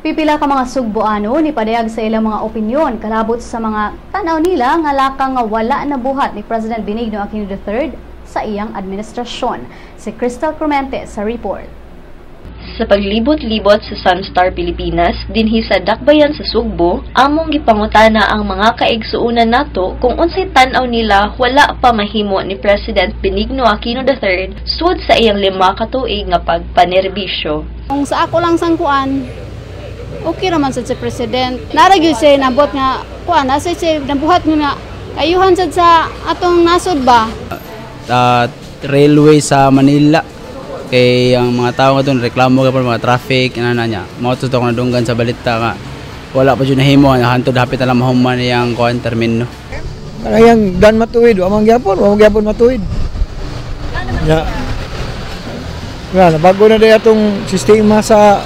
Pipila ka mga Sugboano ni padayag sa ilang mga opinyon kalabot sa mga tanaw nila nga lakang nga wala na buhat ni President Benigno Aquino III sa iyang administrasyon. Si Crystal Clemente sa report. Sa paglibot-libot sa Sunstar Pilipinas, dinhi sa dakbayan sa Sugbo, among gipangutana ang mga kaigsuunan nato kung unsay tan-aw nila wala pa mahimo ni President Benigno Aquino III sud sa iyang 5 ka tuig nga pagpanerbisyo. Kung sa ako lang sangkuan, okay naman sa President. Naragyo siya nabot nga kuan, nasa siya nabuhat nga ayuhan sad sa atong nasod ba? Railway sa Manila. Kay ang mga tao nga doon reklamo ka pa mga traffic ana nya mo to na dunggan sa balita nga wala pa jud nahimo hantod hapit na mahuman yang kuan termino kanayang dan matuwid amang gyapon matuwid ya bago na day atong sistema sa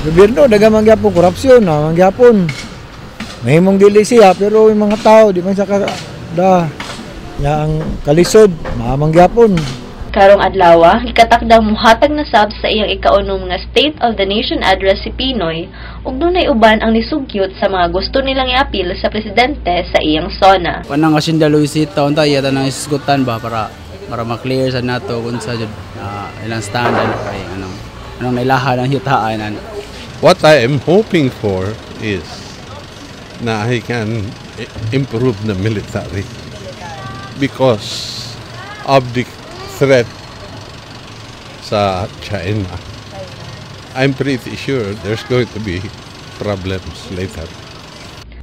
gobyerno daghang gyapon korupsyon amang gyapon mahimong dili siya pero yung mga tao di man sa ang kalisod maamang gyapon. Karong adlaw, gikatakdang muhatag na sab sa iyang ikaunom nga State of the Nation address si Pinoy ug dunay uban ang nisugyot sa mga gusto nilang iapil sa presidente sa iyang sona. Kanang Hacienda Luisita unta iya tanang isgutan ba para ma-clear sa nato kung sa ilang standard kay anong nailaha ng yutaan. What I am hoping for is na he can improve the military because of the threat sa China. I'm pretty sure there's going to be problems later.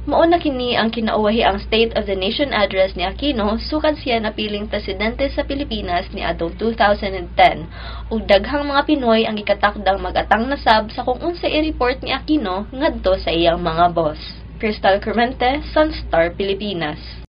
Mauna kini ang kinauwahi ang State of the Nation address ni Aquino sukad siya napiling presidente sa Pilipinas ni adtong 2010 ug daghang mga Pinoy ang gikatakdang mag-atang nasab sa kung unsay i-report ni Aquino ngadto sa iyang mga boss. Crystal Clemente, Sunstar Pilipinas.